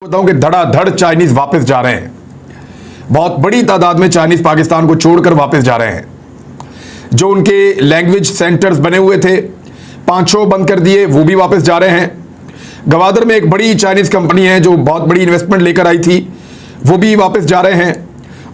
बताऊं कि धड़ाधड़ चाइनीज वापस जा रहे हैं। बहुत बड़ी तादाद में चाइनीज पाकिस्तान को छोड़कर वापस जा रहे हैं। जो उनके लैंग्वेज सेंटर्स बने हुए थे 5-6 बंद कर दिए, वो भी वापस जा रहे हैं। गवादर में एक बड़ी चाइनीज कंपनी है जो बहुत बड़ी इन्वेस्टमेंट लेकर आई थी, वो भी वापस जा रहे हैं।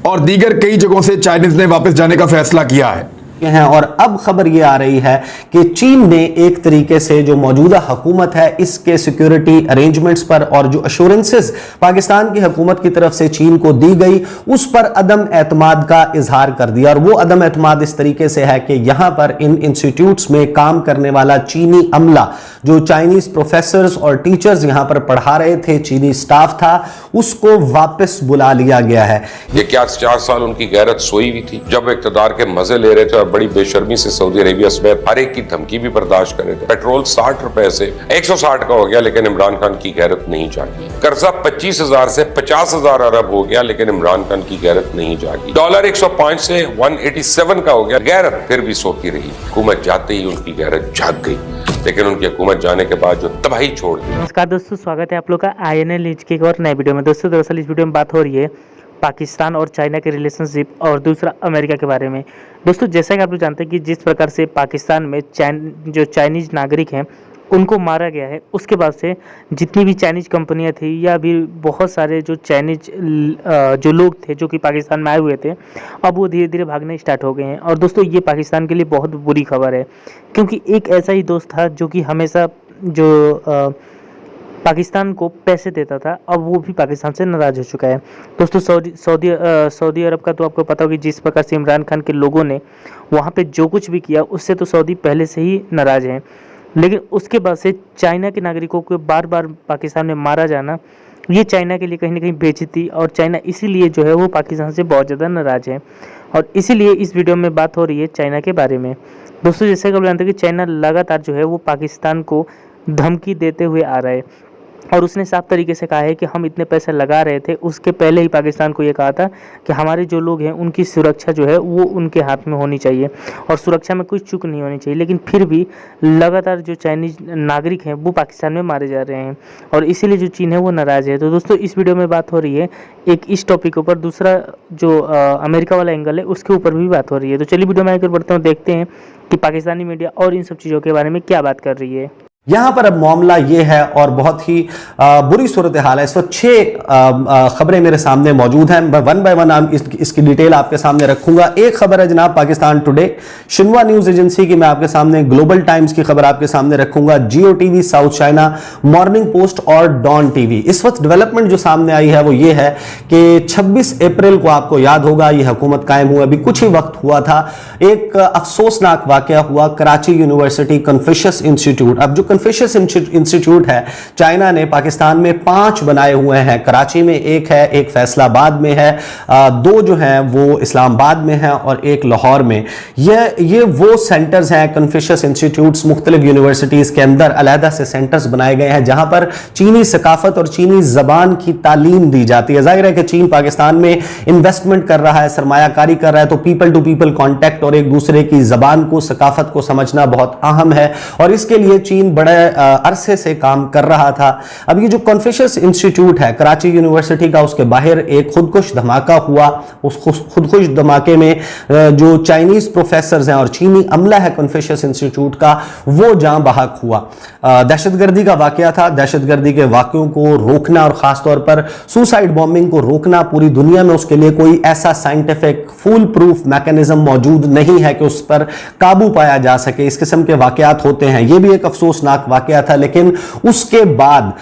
और दीगर कई जगहों से चाइनीज ने वापस जाने का फैसला किया है। और अब खबर यह आ रही है कि चीन ने एक तरीके से जो मौजूदा हुकूमत है इसके सिक्योरिटी अरेंजमेंट्स पर और जो अश्योरेंसेस पाकिस्तान की हुकूमत की तरफ से चीन को दी गई उस पर अदम एतमाद का इजहार कर दिया। और वो अदम एतमाद इस तरीके से है कि यहां पर इन इंस्टीट्यूट्स में काम करने वाला चीनी अमला, जो चाइनीज प्रोफेसर्स और टीचर्स यहां पर पढ़ा रहे थे, चीनी स्टाफ था, उसको वापस बुला लिया गया है। ये क्या 4 साल उनकी गैरत सोई हुई थी जब इक़्तिदार के मजे ले रहे थे और बड़ी बेशर्मी से सऊदी अरेबिया समेत हर एक की धमकी भी बर्दाश्त कर रहे थे। पेट्रोल 60 रुपए से 160 का हो गया लेकिन इमरान खान की गैरत नहीं जागी। कर्जा 25,000 से 50,000 अरब हो गया लेकिन इमरान खान की गैरत नहीं जागी। डॉलर 105 से 187 का हो गया, गैरत फिर भी सोती रही। हुकूमत जाते ही उनकी गैरत जाग गई, लेकिन उनकी हुकूमत जाने के बाद जो तबाही छोड़ दी। नमस्कार दोस्तों, स्वागत है आप लोग का INA न्यूज की एक और नए वीडियो में। दोस्तों दरअसल इस वीडियो में बात हो रही है पाकिस्तान और चाइना के रिलेशनशिप और दूसरा अमेरिका के बारे में। दोस्तों जैसा कि आप लोग जानते हैं कि जिस प्रकार से पाकिस्तान में जो चाइनीज नागरिक हैं उनको मारा गया है, उसके बाद से जितनी भी चाइनीज कंपनियां थी या भी बहुत सारे जो चाइनीज जो लोग थे जो कि पाकिस्तान में आए हुए थे, अब वो धीरे धीरे भागने स्टार्ट हो गए हैं। और दोस्तों ये पाकिस्तान के लिए बहुत बुरी खबर है, क्योंकि एक ऐसा ही दोस्त था जो कि हमेशा जो पाकिस्तान को पैसे देता था, अब वो भी पाकिस्तान से नाराज़ हो चुका है। दोस्तों सऊदी अरब का तो आपको पता होगा जिस प्रकार से इमरान खान के लोगों ने वहाँ पे जो कुछ भी किया उससे तो सऊदी पहले से ही नाराज़ हैं। लेकिन उसके बाद से चाइना के नागरिकों को बार बार पाकिस्तान में मारा जाना, ये चाइना के लिए कहीं ना कहीं बेइज्जती, और चाइना इसीलिए जो है वो पाकिस्तान से बहुत ज़्यादा नाराज़ है। और इसीलिए इस वीडियो में बात हो रही है चाइना के बारे में। दोस्तों जैसे कि आप जानते हैं कि चाइना लगातार जो है वो पाकिस्तान को धमकी देते हुए आ रहा है, और उसने साफ तरीके से कहा है कि हम इतने पैसे लगा रहे थे, उसके पहले ही पाकिस्तान को ये कहा था कि हमारे जो लोग हैं उनकी सुरक्षा जो है वो उनके हाथ में होनी चाहिए और सुरक्षा में कोई चूक नहीं होनी चाहिए। लेकिन फिर भी लगातार जो चाइनीज नागरिक हैं वो पाकिस्तान में मारे जा रहे हैं, और इसीलिए जो चीन है वो नाराज़ है। तो दोस्तों इस वीडियो में बात हो रही है एक इस टॉपिक के ऊपर, दूसरा जो अमेरिका वाला एंगल है उसके ऊपर भी बात हो रही है। तो चलिए वीडियो में आकर बढ़ते हैं, देखते हैं कि पाकिस्तानी मीडिया और इन सब चीज़ों के बारे में क्या बात कर रही है। यहां पर अब मामला यह है और बहुत ही बुरी सूरत हाल है। इस वक्त 6 खबरें मेरे सामने मौजूद हैं, वन बाय वन इसकी डिटेल आपके सामने रखूंगा। एक खबर है जनाब Pakistan today, Xinhua news agency की मैं आपके सामने, ग्लोबल टाइम्स की खबर आपके सामने रखूंगा, Geo TV, South China, Morning Post और डॉन टीवी। इस वक्त डेवलपमेंट जो सामने आई है वो ये है कि 26 अप्रैल को आपको याद होगा ये हुकूमत कायम हुआ, अभी कुछ ही वक्त हुआ था, एक अफसोसनाक वाकया हुआ कराची यूनिवर्सिटी कन्फ्यूशियस इंस्टीट्यूट। अब जो कन्फ्यूशियस इंस्टीट्यूट है, चाइना ने पाकिस्तान में 5 बनाए हुए हैं। कराची में एक है, एक फैसलाबाद में है, 2 जो हैं वो इस्लामाबाद में है और एक लाहौर में। ये वो सेंटर्स हैं कन्फ्यूशियस इंस्टीट्यूट्स, मुख्तलिफ यूनिवर्सिटीज के अंदर अलहदा से सेंटर्स बनाए गए हैं जहां पर चीनी सकाफत और चीनी जबान की तालीम दी जाती है। जाहिर है कि चीन पाकिस्तान में इन्वेस्टमेंट कर रहा है, सरमायाकारी कर रहा है, तो पीपल टू पीपल कॉन्टैक्ट और एक दूसरे की जबान को, सकाफत को समझना बहुत अहम है, और इसके लिए चीन बड़े अरसे से काम कर रहा था। अब ये जो कन्फ्यूशियस इंस्टीट्यूट है कराची यूनिवर्सिटी का, उसके बाहर एक खुदकुश धमाका हुआ। उस खुदकुश धमाके में जो चाइनीज प्रोफेसर्स हैं और चीनी अमला है कन्फ्यूशियस इंस्टीट्यूट का, वो जान बहक हुआ। दहशतगर्दी का वाकया था। दहशतगर्दी के वाकयों को रोकना और खासतौर पर सुसाइड बॉम्बिंग को रोकना, पूरी दुनिया में उसके लिए कोई ऐसा साइंटिफिक फुल प्रूफ मैकेनिज्म मौजूद नहीं है कि उस पर काबू पाया जा सके। इस किस्म के वाकयात होते हैं, ये भी एक अफसोसनाक वाकया था। लेकिन उसके बाद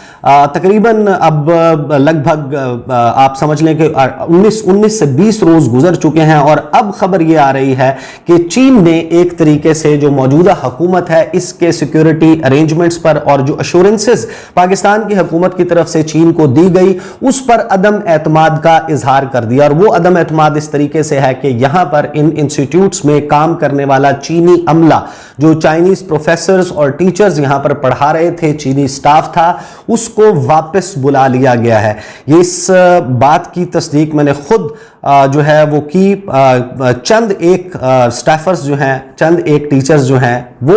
तकरीबन अब लगभग आप समझ लें कि 19 से 20 रोज गुजर चुके हैं, और अब खबर यह आ रही है कि चीन ने एक तरीके से जो मौजूदा हुकूमत है इसके सिक्योरिटी अरेंजमेंट्स पर और जो अश्योरेंसेस पाकिस्तान की हुकूमत की तरफ से चीन को दी गई उस पर अदम एतमाद का इजहार कर दिया। और वो अदम एतमाद इस तरीके से है कि यहां पर इन इंस्टीट्यूट्स में काम करने वाला चीनी अमला, जो चाइनीज प्रोफेसर्स और टीचर्स यहां पर पढ़ा रहे थे, चीनी स्टाफ था, उसको वापस बुला लिया गया है। ये इस बात की तस्दीक मैंने खुद जो है वो की, चंद एक स्टाफर्स जो हैं, चंद एक टीचर्स जो हैं वो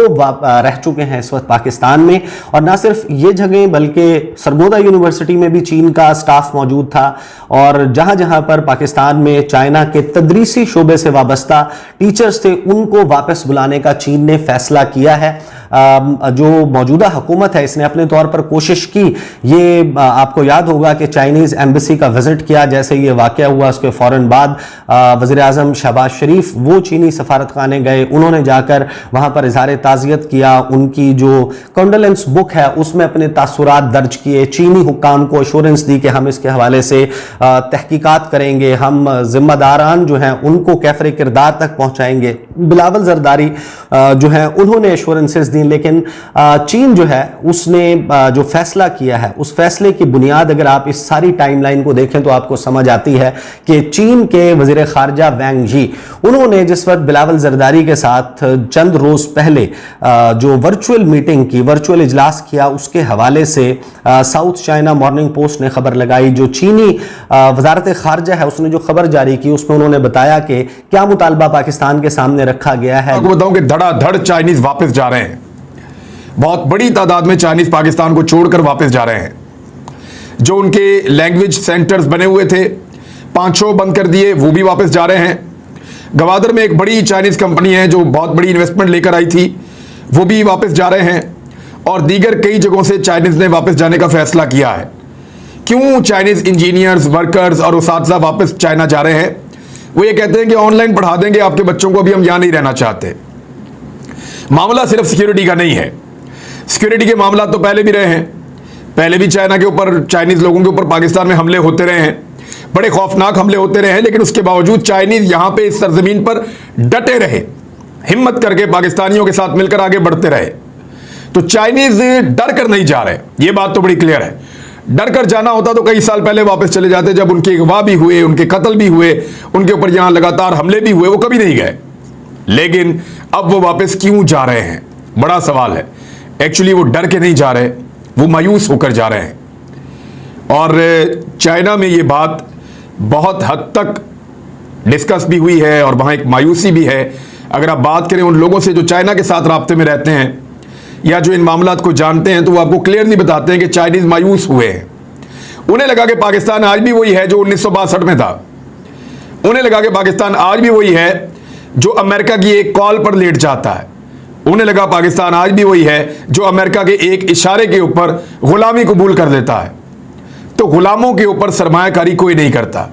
रह चुके हैं इस वक्त पाकिस्तान में। और ना सिर्फ ये जगह बल्कि सरगोदा यूनिवर्सिटी में भी चीन का स्टाफ मौजूद था। और जहां जहां पर पाकिस्तान में चाइना के तदरीसी शोबे से वाबस्ता टीचर्स थे उनको वापस बुलाने का चीन ने फैसला किया है। जो मौजूदा हुकूमत है इसने अपने तौर पर कोशिश की। ये आपको याद होगा कि चाइनीज़ एम्बेसी का विजिट किया जैसे ये वाक़या हुआ, उसके फ़ौरन बाद वज़ीर आज़म शहबाज शरीफ वो चीनी सफारतखाने गए, उन्होंने जाकर वहाँ पर इज़हार ताज़ियत किया, उनकी जो कंडोलेंस बुक है उसमें अपने तासुरात दर्ज किए, चीनी हुक्काम को एश्योरेंस दी कि हम इसके हवाले से तहकीकात करेंगे, हम जिम्मेदारान जो हैं उनको कैफरे किरदार तक पहुँचाएंगे। बिलावल जरदारी जो है उन्होंने एश्योरेंसेस दी, लेकिन चीन जो है उसने जो फैसला किया है उस फैसले की बुनियाद अगर आप इस सारी टाइमलाइन को देखें तो आपको समझ आती है कि चीन के वज़ीर ख़ारजा वैंग जी उन्होंने जिस वक्त बिलावल जरदारी के साथ चंद रोज़ पहले जो वर्चुअल मीटिंग की, वर्चुअल इजलास किया, उसके हवाले से साउथ चाइना मॉर्निंग पोस्ट ने खबर लगाई। जो चीनी वज़ारत ख़ारजा है उसने जो खबर जारी की उसमें उन्होंने बताया कि क्या मुतालबा पाकिस्तान के सामने रखा गया है। आपको बताऊं कि धड़ाधड़ चाइनीज वापस जा रहे हैं। बहुत बड़ी तादाद में चाइनीज पाकिस्तान को छोड़कर वापस जा रहे हैं। जो उनके लैंग्वेज सेंटर्स बने हुए थे 5-6 बंद कर दिए, वो भी वापस जा रहे हैं। गवादर में एक बड़ी चाइनीज कंपनी है जो बहुत बड़ी इन्वेस्टमेंट लेकर आई थी, वो भी वापस जा रहे हैं। और दीगर कई जगहों से चाइनीज ने वापस जाने का फैसला किया है। क्यों चाइनीज इंजीनियर्स, वर्कर्स और उसातिज़ा वापस चाइना जा रहे हैं? वो ये कहते हैं कि ऑनलाइन पढ़ा देंगे आपके बच्चों को, अभी हम यहाँ नहीं रहना चाहते। मामला सिर्फ सिक्योरिटी का नहीं है, सिक्योरिटी के मामला तो पहले भी रहे हैं। पहले भी चाइना के ऊपर, चाइनीज लोगों के ऊपर पाकिस्तान में हमले होते रहे हैं, बड़े खौफनाक हमले होते रहे हैं, लेकिन उसके बावजूद चाइनीज यहां पे इस सरजमीन पर डटे रहे, हिम्मत करके पाकिस्तानियों के साथ मिलकर आगे बढ़ते रहे। तो चाइनीज डर कर नहीं जा रहे, ये बात तो बड़ी क्लियर है। डर कर जाना होता तो कई साल पहले वापस चले जाते, जब उनके अगवा भी हुए, उनके कत्ल भी हुए, उनके ऊपर यहां लगातार हमले भी हुए, वो कभी नहीं गए। लेकिन अब वो वापस क्यों जा रहे हैं, बड़ा सवाल है। एक्चुअली वो डर के नहीं जा रहे, वो मायूस होकर जा रहे हैं। और चाइना में ये बात बहुत हद तक डिस्कस भी हुई है और वहाँ एक मायूसी भी है। अगर आप बात करें उन लोगों से जो चाइना के साथ राब्ते में रहते हैं या जो इन मामलात को जानते हैं, तो वो आपको क्लियरली बताते हैं कि चाइनीज़ मायूस हुए हैं। उन्हें लगा कि पाकिस्तान आज भी वही है जो 1962 में था। उन्हें लगा कि पाकिस्तान आज भी वही है जो अमेरिका की एक कॉल पर लेट जाता है। उन्हें लगा पाकिस्तान आज भी वही है जो अमेरिका के एक इशारे के ऊपर गुलामी कबूल कर लेता है। तो गुलामों के ऊपर सरमायाकारी कोई नहीं करता,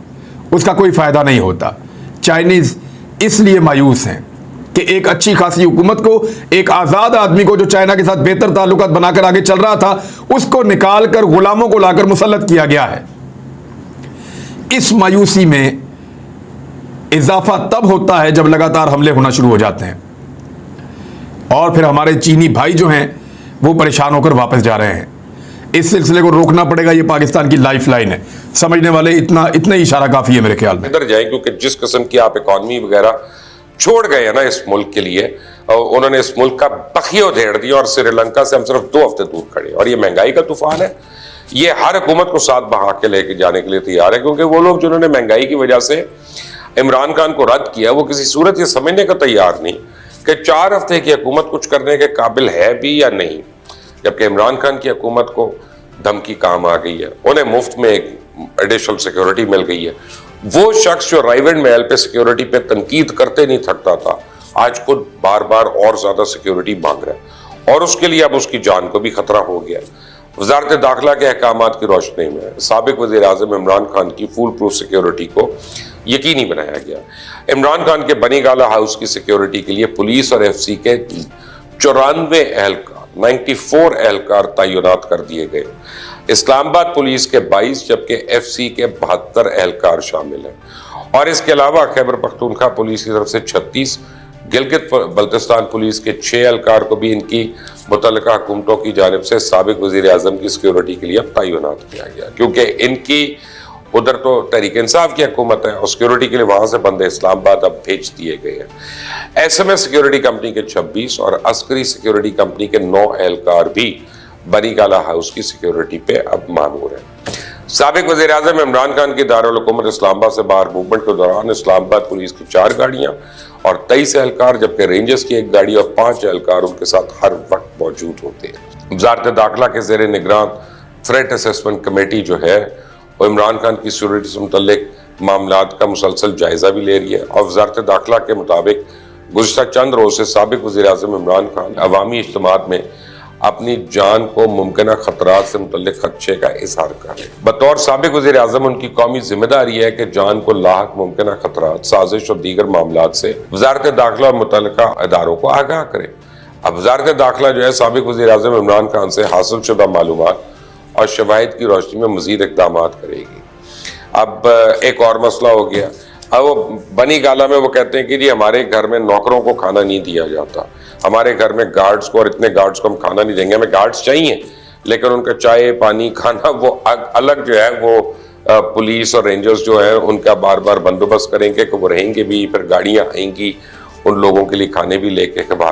उसका कोई फायदा नहीं होता। चाइनीज इसलिए मायूस हैं कि एक अच्छी खासी हुकूमत को, एक आजाद आदमी को जो चाइना के साथ बेहतर ताल्लुकात बनाकर आगे चल रहा था, उसको निकाल कर गुलामों को लाकर मुसल्लत किया गया है। इस मायूसी में इजाफा तब होता है जब लगातार हमले होना शुरू हो जाते हैं और फिर हमारे चीनी भाई जो हैं वो परेशान होकर वापस जा रहे हैं। इस सिलसिले को रोकना पड़ेगा, ये पाकिस्तान की लाइफ लाइन है। समझने वाले इतना ही इशारा काफी है मेरे ख्याल में। इधर जाए, क्योंकि जिस किस्म की आप इकॉनमी वगैरह छोड़ गए हैं ना इस मुल्क के लिए, उन्होंने इस मुल्क का बखियो धेड़ दिया और श्रीलंका से हम सिर्फ 2 हफ्ते दूर खड़े। और ये महंगाई का तूफान है, ये हर हुकूमत को साथ बहा के लेके जाने के लिए तैयार है, क्योंकि वो लोग जिन्होंने महंगाई की वजह से इमरान खान को रद्द किया, वो किसी सूरत ये समझने का तैयार नहीं कि 4 हफ्ते की हुकूमत कुछ करने के काबिल है भी या नहीं। जबकि इमरान खान की हुकूमत को धमकी काम आ गई है, उन्हें मुफ्त में एक एडिशनल सिक्योरिटी मिल गई है। वो शख्स जो राइवेंड महल पे सिक्योरिटी पे तनकीद करते नहीं थकता था, आज खुद बार बार और ज्यादा सिक्योरिटी मांग रहा है और उसके लिए अब उसकी जान को भी खतरा हो गया। वजारत दाखिला के अहकामात की रोशनी में साबिक वज़ीर आज़म इमरान खान की फुल प्रूफ सिक्योरिटी को यकीनी बनाया गया। इमरान खान के बनी गाला हाउस की सिक्योरिटी के लिए पुलिस और FC के 94 एहलकार 94 एहलकार तैनात कर दिए गए। इस्लामाबाद पुलिस के 22 जबकि FC के 72 एहलकार शामिल हैं। और इसके अलावा खैबर पख्तूनख्वा पुलिस की तरफ से 36, गिलगित बल्तिस्तान पुलिस के 6 एहलकार को भी इनकी मुतल्लिका हुकूमतों की जानिब से साबिक वज़ीर आज़म की सिक्योरिटी के लिए अब तैनात किया गया, क्योंकि इनकी उधर तो तहरीक इंसाफ की हुकूमत है और सिक्योरिटी के लिए वहां से बंदे इस्लामाबाद अब भेज दिए गए हैं। SMS सिक्योरिटी कंपनी के 26 और अस्करी सिक्योरिटी कंपनी के 9 एहलकार भी बनी गाला हाउस की सिक्योरिटी पे अब मामूर है। साबिक वज़ीर-ए-आज़म इमरान खान की दारुल हुकूमत इस्लामाबाद से बाहर मूवमेंट के दौरान इस्लामाबाद पुलिस की 4 गाड़ियां और 23 एहलकार, जबकि रेंजर्स की 1 गाड़ी और 5 एहलकार उनके साथ हर वक्त मौजूद होते हैं। वज़ारत दाखिला के ज़ेर निगरान थ्रेट असेसमेंट कमेटी जो है वो इमरान खान की सिक्योरिटी से मुतल्लिक मामलात का मुसलसल जायजा भी ले रही है और वज़ारत दाखिला के मुताबिक गुज़श्ता चंद रोज से साबिक वज़ीर-ए-आज़म इमरान खान अवामी इज्तिमात में अपनी जान को मुमकिन खतरात से मुतल्लिक खदशे का इजहार कर रहे हैं। बतौर साबिक वज़ीर-ए-आज़म उनकी कौमी जिम्मेदारी है कि जान को लाहक मुमकिन खतरात, साजिश और दीगर मामलात से वज़ारत दाखिला और मुतल्लिका इदारों को आगाह करें। अब वज़ारत दाखिला जो है साबिक वज़ीर-ए-आज़म इमरान खान से हासिल शुदा मालूमात और शवाहिद की रोशनी में मज़ीद इक़दाम करेगी। अब एक और मसला हो गया, अब वो बनी गाला में वो कहते हैं कि जी हमारे घर में नौकरों को खाना नहीं दिया जाता, हमारे घर में गार्ड्स को, और इतने गार्ड्स को हम खाना नहीं देंगे, हमें गार्ड्स चाहिए लेकिन उनका चाय पानी खाना वो अलग जो है वो पुलिस और रेंजर्स जो है उनका बार बार बंदोबस्त करेंगे कि वो रहेंगे भी, फिर गाड़ियाँ आएंगी उन लोगों के लिए खाने भी लेके के बाहर